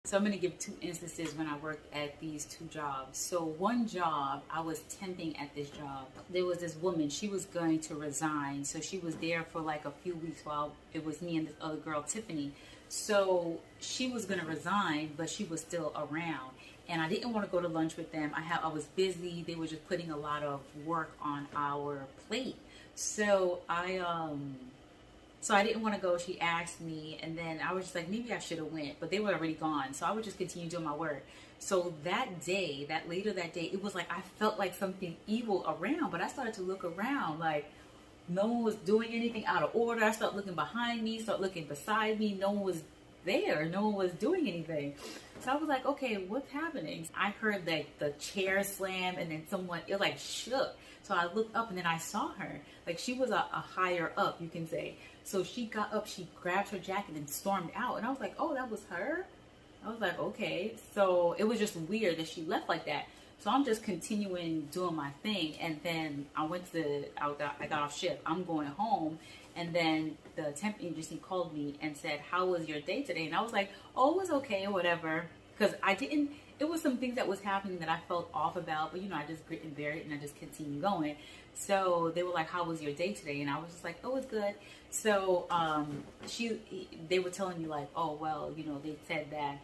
So I'm going to give two instances when I worked at these two jobs. So one job, I was temping at this job. There was this woman, she was going to resign. So she was there for like a few weeks while it was me and this other girl, Tiffany. So she was going to resign, but she was still around. And I didn't want to go to lunch with them. I was busy. They were just putting a lot of work on our plate. So I didn't want to go. She asked me, and then I was just like, maybe I should have went, but they were already gone. So I would just continue doing my work. So later that day, it was like I felt like something evil around, but I started to look around like no one was doing anything out of order. I started looking behind me, started looking beside me. No one was there. No one was doing anything. So I was like, okay, what's happening? I heard like the chair slam, and then it like shook. So I looked up, and then I saw her. Like she was a higher up, you can say. So she got up, she grabbed her jacket and stormed out. And I was like, oh, that was her? I was like, okay. So it was just weird that she left like that. So I'm just continuing doing my thing. And then I got off shift. I'm going home. And then the temp agency called me and said, how was your day today? And I was like, oh, it was okay or whatever. Because it was some things that was happening that I felt off about. But, I just grit and bear it and I just continue going. So they were like, how was your day today? And I was just like, oh, it's good. So they were telling me like, oh, well, they said that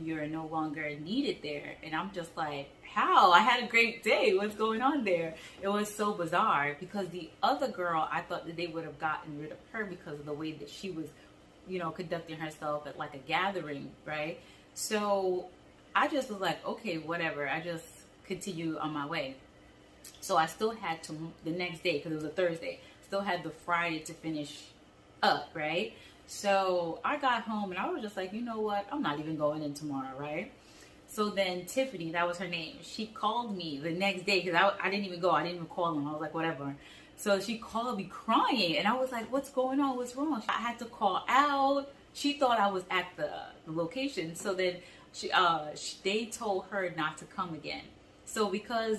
you're no longer needed there. And I'm just like, how? I had a great day. What's going on there? It was so bizarre because the other girl, I thought that they would have gotten rid of her because of the way that she was, conducting herself at like a gathering, right? So I just was like, okay, whatever. I just continued on my way. So I still had the next day, because it was a Thursday, still had the Friday to finish up, right? So I got home and I was just like, you know what? I'm not even going in tomorrow, right? So then Tiffany, that was her name, she called me the next day because I didn't even go. I didn't even call them. I was like, whatever. So she called me crying and I was like, what's going on? What's wrong? I had to call out. She thought I was at the location. So then they told her not to come again. So because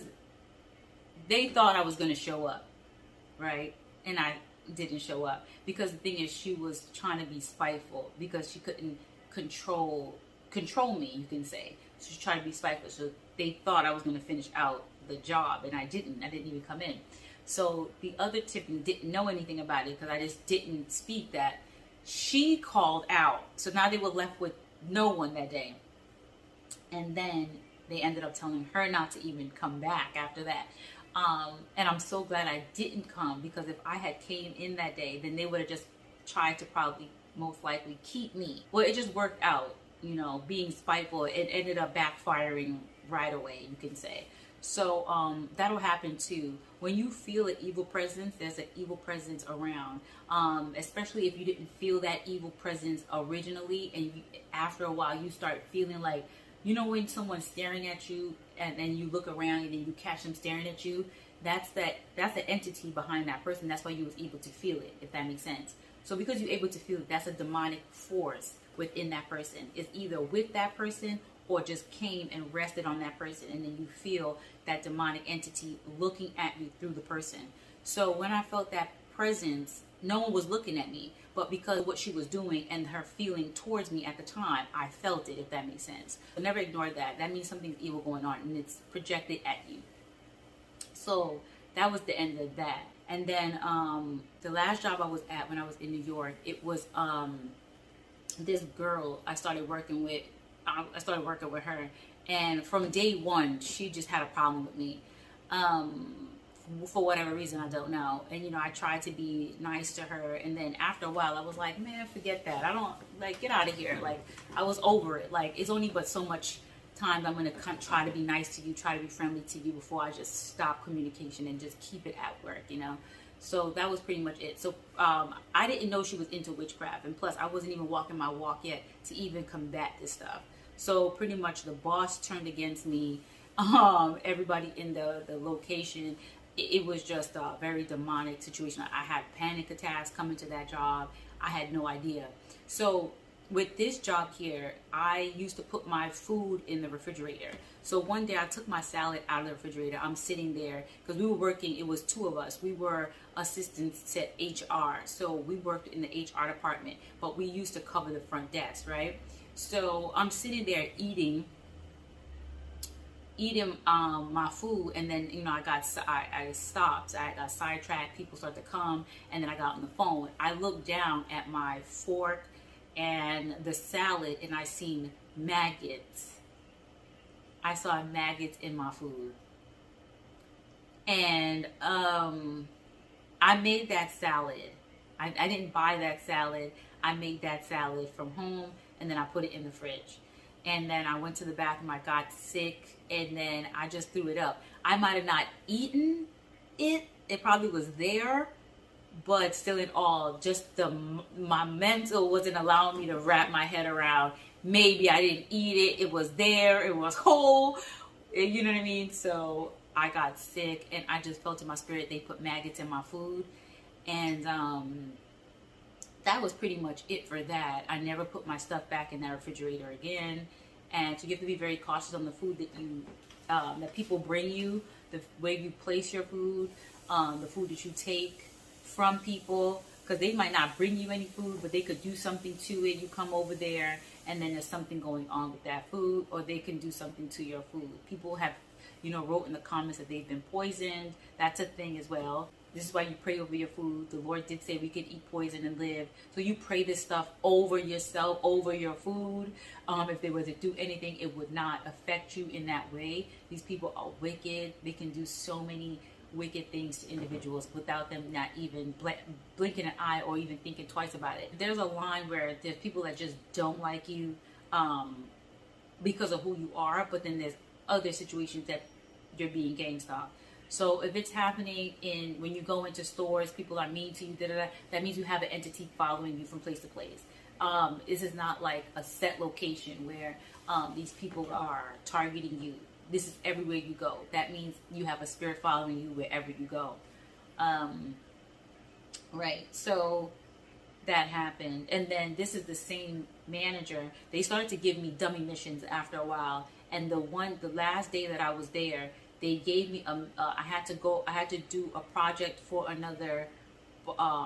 they thought I was going to show up, right? And I didn't show up because the thing is, she was trying to be spiteful because she couldn't control me, you can say. So she tried to be spiteful. So they thought I was going to finish out the job, and I didn't. I didn't even come in. So the other Tiffany didn't know anything about it because I just didn't speak that. She called out. So now they were left with no one that day. And then they ended up telling her not to even come back after that. And I'm so glad I didn't come, because if I had came in that day, then they would have just tried to probably most likely keep me. Well, it just worked out, being spiteful. It ended up backfiring right away, you can say. So that'll happen too. When you feel an evil presence, there's an evil presence around. Especially if you didn't feel that evil presence originally, and after a while you start feeling like, when someone's staring at you and then you look around and then you catch them staring at you, that's the entity behind that person. That's why you was able to feel it, if that makes sense. So because you're able to feel it, that's a demonic force within that person. It's either with that person or just came and rested on that person, and then you feel that demonic entity looking at you through the person. So when I felt that presence, no one was looking at me, but because of what she was doing and her feeling towards me at the time, I felt it, if that makes sense. So never ignore that. That means something's evil going on and it's projected at you. So that was the end of that. And then the last job I was at when I was in New York, it was this girl I started working with. I started working with her, and from day one, she just had a problem with me. For whatever reason, I don't know. And, I tried to be nice to her. And then after a while, I was like, man, forget that. I don't, get out of here. I was over it. It's only but so much time I'm going to try to be nice to you, try to be friendly to you before I just stop communication and just keep it at work, So that was pretty much it. So I didn't know she was into witchcraft. And plus, I wasn't even walking my walk yet to even combat this stuff. So pretty much the boss turned against me. Everybody in the location. It was just a very demonic situation. I had panic attacks coming to that job. I had no idea. So with this job here, I used to put my food in the refrigerator. So one day I took my salad out of the refrigerator. I'm sitting there because we were working. It was two of us. We were assistants to HR. So we worked in the HR department, but we used to cover the front desk, right? So I'm sitting there eating my food, and then I stopped. I got sidetracked. People started to come, and then I got on the phone. I looked down at my fork and the salad, and I seen maggots. I saw maggots in my food, and I made that salad. I didn't buy that salad. I made that salad from home, and then I put it in the fridge. And then I went to the bathroom. I got sick, and then I just threw it up. I might have not eaten it. It probably was there, but still in all, just my mental wasn't allowing me to wrap my head around. Maybe I didn't eat it. It was there. It was whole. You know what I mean? So I got sick, and I just felt in my spirit they put maggots in my food. And that was pretty much it for that. I never put my stuff back in that refrigerator again. And so you have to be very cautious on the food that you that people bring you, the way you place your food, the food that you take from people, because they might not bring you any food, but they could do something to it. You come over there, and then there's something going on with that food, or they can do something to your food. People have, wrote in the comments that they've been poisoned. That's a thing as well. This is why you pray over your food. The Lord did say we could eat poison and live. So you pray this stuff over yourself, over your food. If they were to do anything, it would not affect you in that way. These people are wicked. They can do so many wicked things to individuals without them not even blinking an eye or even thinking twice about it. There's a line where there's people that just don't like you because of who you are, but then there's other situations that you're being gangstalked. So if it's happening when you go into stores, people are mean to you, that means you have an entity following you from place to place. This is not like a set location where these people are targeting you. This is everywhere you go. That means you have a spirit following you wherever you go. Right. So that happened. And then this is the same manager. They started to give me dummy missions after a while. And the last day that I was there, they gave me I had to do a project for another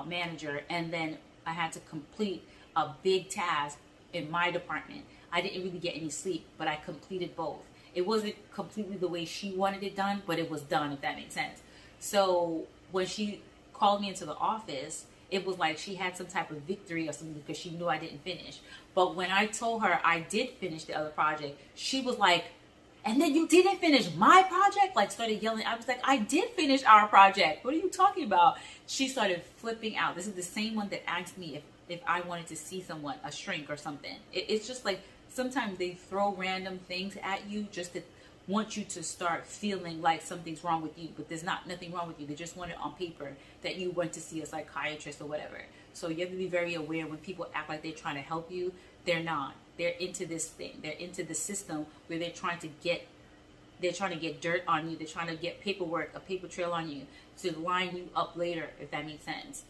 manager, and then I had to complete a big task in my department. I didn't really get any sleep, but I completed both. It wasn't completely the way she wanted it done, but it was done, if that makes sense. So when she called me into the office, it was like she had some type of victory or something because she knew I didn't finish. But when I told her I did finish the other project, she was like, "And then you didn't finish my project?" Like, started yelling. I was like, "I did finish our project. What are you talking about?" She started flipping out. This is the same one that asked me if I wanted to see someone, a shrink or something. It's just like sometimes they throw random things at you just to want you to start feeling like something's wrong with you. But there's nothing wrong with you. They just want it on paper that you went to see a psychiatrist or whatever. So you have to be very aware when people act like they're trying to help you. They're not. They're into this thing. They're into the system where they're trying to get dirt on you. They're trying to get paperwork, a paper trail on you to line you up later, if that makes sense.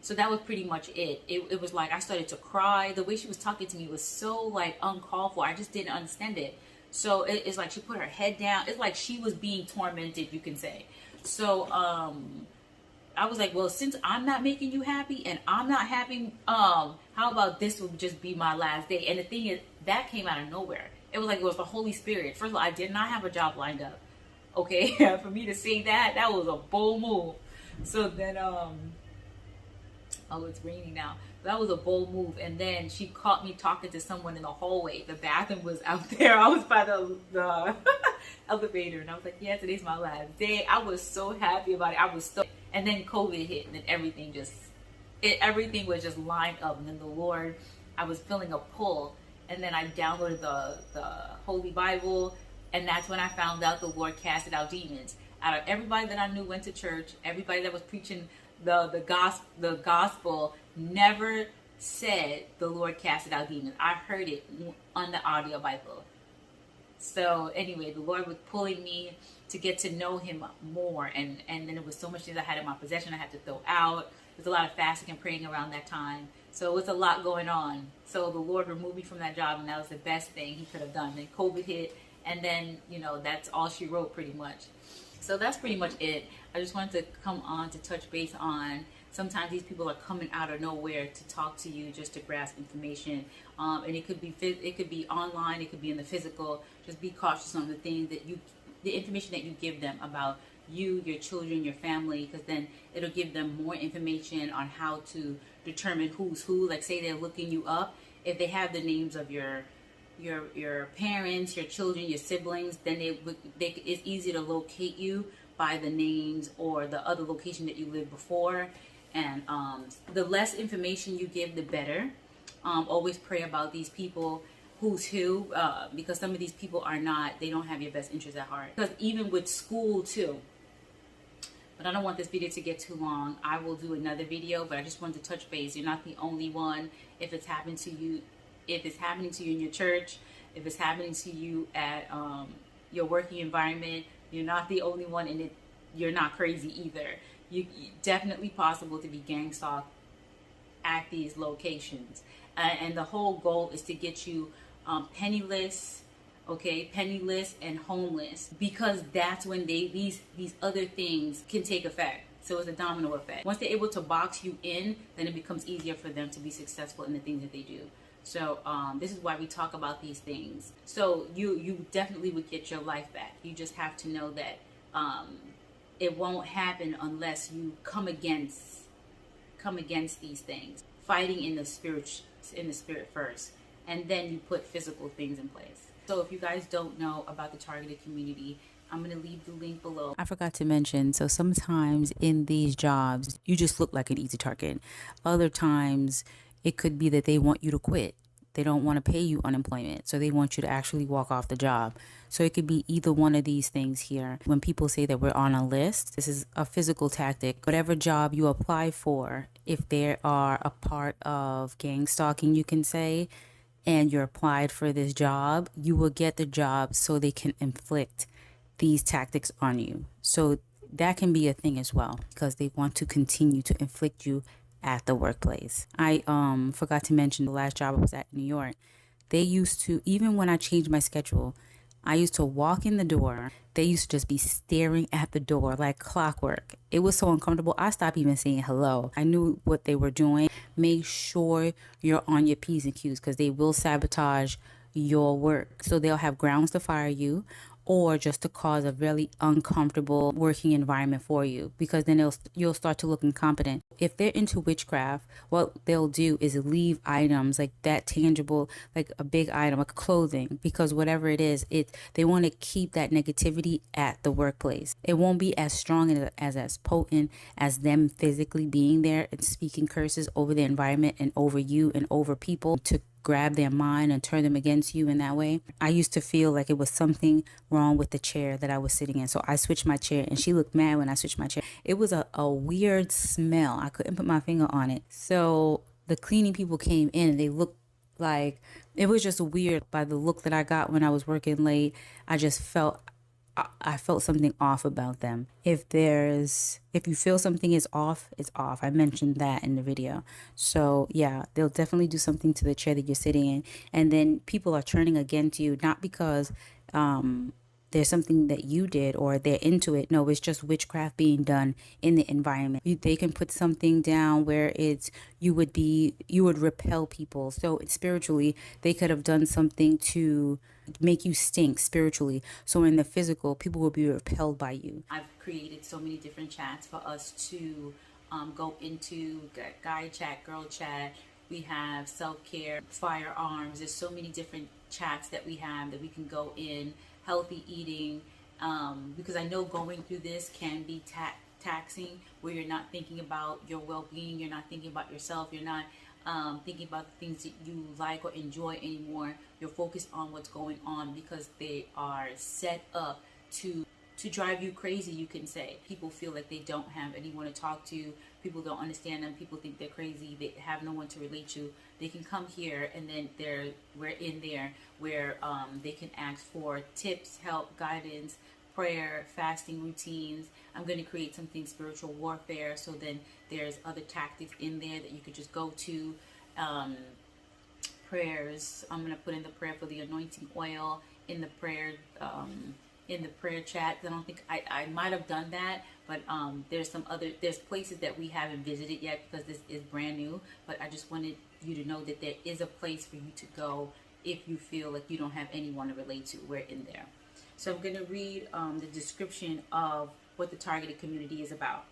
So that was pretty much it. It was like I started to cry. The way she was talking to me was so like uncalled for. I just didn't understand it. So it's like she put her head down. It's like she was being tormented, you can say. So I was like, well, since I'm not making you happy and I'm not happy, how about this will just be my last day? And the thing is, that came out of nowhere. It was like it was the Holy Spirit. First of all, I did not have a job lined up. Okay, for me to say that was a bold move. So then, oh, it's raining now. That was a bold move. And then she caught me talking to someone in the hallway. The bathroom was out there. I was by the elevator, and I was like, yeah, today's my last day. I was so happy about it. I was so. And then COVID hit, and then everything was just lined up. And then the Lord, I was feeling a pull, and then I downloaded the Holy Bible, and that's when I found out the Lord casted out demons. Out of everybody that I knew went to church, everybody that was preaching the gospel never said the Lord casted out demons. I heard it on the audio Bible. So anyway, the Lord was pulling me to get to know Him more, and then there was so much things I had in my possession I had to throw out. There's a lot of fasting and praying around that time, so it was a lot going on. So the Lord removed me from that job, and that was the best thing He could have done. Then COVID hit, and then that's all she wrote pretty much. So that's pretty much it. I just wanted to come on to touch base on Sometimes these people are coming out of nowhere to talk to you just to grasp information, and it could be online, it could be in the physical. Just be cautious on the things that the information that you give them about you, your children, your family, because then it'll give them more information on how to determine who's who. Like, say they're looking you up, if they have the names of your parents, your children, your siblings, then it's easy to locate you by the names or the other location that you lived before. And the less information you give, the better. Always pray about these people, who's who, because some of these people they don't have your best interests at heart. Because even with school too, but I don't want this video to get too long. I will do another video, but I just wanted to touch base. You're not the only one. If it's happened to you, if it's happening to you in your church, if it's happening to you at your working environment, you're not the only one, and you're not crazy either. You definitely possible to be gang stalked at these locations, and the whole goal is to get you penniless, penniless and homeless, because that's when these other things can take effect. So it's a domino effect. Once they're able to box you in, then it becomes easier for them to be successful in the things that they do. So this is why we talk about these things. So you definitely would get your life back. You just have to know that it won't happen unless you come against these things, fighting in the spirit first, and then you put physical things in place. So if you guys don't know about the targeted community, I'm going to leave the link below. I forgot to mention, so sometimes in these jobs, you just look like an easy target. Other times, it could be that they want you to quit. They don't want to pay you unemployment, so they want you to actually walk off the job. So it could be either one of these things here. When people say that we're on a list, this is a physical tactic. Whatever job you apply for, if they are a part of gang stalking, you can say, and you're applied for this job, you will get the job so they can inflict these tactics on you. So that can be a thing as well, because they want to continue to inflict you at the workplace. I forgot to mention the last job I was at in New York. They used to, even when I changed my schedule, I used to walk in the door. They used to just be staring at the door like clockwork. It was so uncomfortable. I stopped even saying hello. I knew what they were doing. Make sure you're on your P's and Q's, because they will sabotage your work. So they'll have grounds to fire you, or just to cause a really uncomfortable working environment for you, because then you'll start to look incompetent. If they're into witchcraft, what they'll do is leave items like that tangible, like a big item, like clothing, because whatever it is, they want to keep that negativity at the workplace. It won't be as strong and as potent as them physically being there and speaking curses over the environment and over you and over people to grab their mind and turn them against you in that way. I used to feel like it was something wrong with the chair that I was sitting in. So I switched my chair, and she looked mad when I switched my chair. It was a weird smell. I couldn't put my finger on it. So the cleaning people came in and they looked like, it was just weird. By the look that I got when I was working late, I felt something off about them. If you feel something is off, it's off. I mentioned that in the video. So yeah, they'll definitely do something to the chair that you're sitting in. And then people are turning against you, not because there's something that you did or they're into it. No, it's just witchcraft being done in the environment. They can put something down where you would repel people. So spiritually, they could have done something to make you stink spiritually. So in the physical, people will be repelled by you. I've created so many different chats for us to go into: guy chat, girl chat. We have self-care, firearms. There's so many different chats that we have that we can go in. Healthy eating, because I know going through this can be taxing, where you're not thinking about your well-being, you're not thinking about yourself, you're not thinking about the things that you like or enjoy anymore. You're focused on what's going on, because they are set up to drive you crazy, you can say. People feel like they don't have anyone to talk to. People don't understand them. People think they're crazy. They have no one to relate to. They can come here, and then we're in there where they can ask for tips, help, guidance, prayer, fasting routines. I'm going to create something spiritual warfare. So then there's other tactics in there that you could just go to. Prayers. I'm going to put in the prayer for the anointing oil, in the prayer in the prayer chat. I don't think I might have done that, but there's places that we haven't visited yet because this is brand new. But I just wanted you to know that there is a place for you to go if you feel like you don't have anyone to relate to. We're in there. So I'm going to read the description of what the targeted community is about.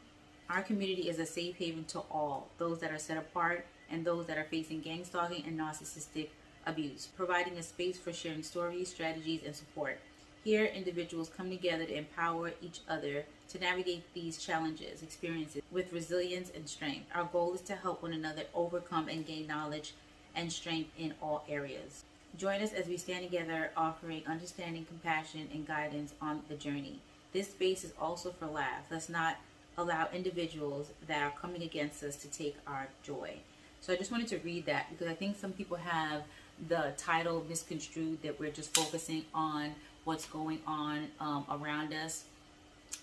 Our community is a safe haven to all, those that are set apart and those that are facing gang stalking and narcissistic abuse, providing a space for sharing stories, strategies, and support. Here, individuals come together to empower each other to navigate these challenges, experiences with resilience and strength. Our goal is to help one another overcome and gain knowledge and strength in all areas. Join us as we stand together, offering understanding, compassion, and guidance on the journey. This space is also for laughs. Let's not allow individuals that are coming against us to take our joy. So I just wanted to read that because I think some people have the title misconstrued, that we're just focusing on what's going on around us.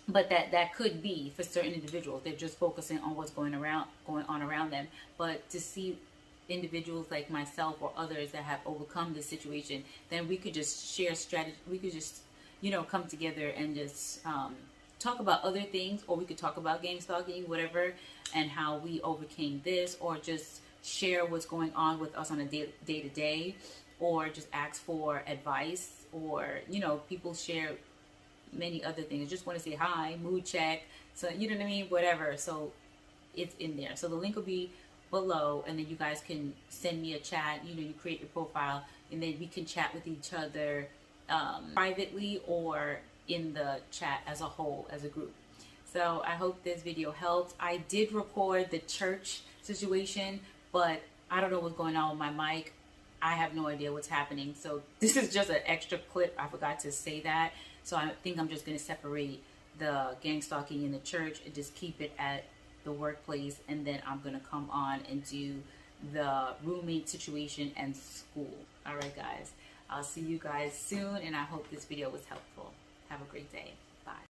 But that could be for certain individuals. They're just focusing on what's going on around them. But to see individuals like myself or others that have overcome this situation, then we could just share strategy. We could just, come together and just talk about other things, or we could talk about gang stalking, whatever, and how we overcame this, or just share what's going on with us on a day to day, or just ask for advice, or people share many other things. Just want to say hi, mood check, so you know what I mean, whatever. So it's in there. So the link will be below, and then you guys can send me a chat. You create your profile, and then we can chat with each other privately or in the chat as a whole, as a group. So I hope this video helped. I did record the church situation, but I don't know what's going on with my mic. I have no idea what's happening. So this is just an extra clip. I forgot to say that. So I think I'm just going to separate the gang stalking in the church and just keep it at the workplace. And then I'm going to come on and do the roommate situation and school. All right, guys. I'll see you guys soon. And I hope this video was helpful. Have a great day. Bye.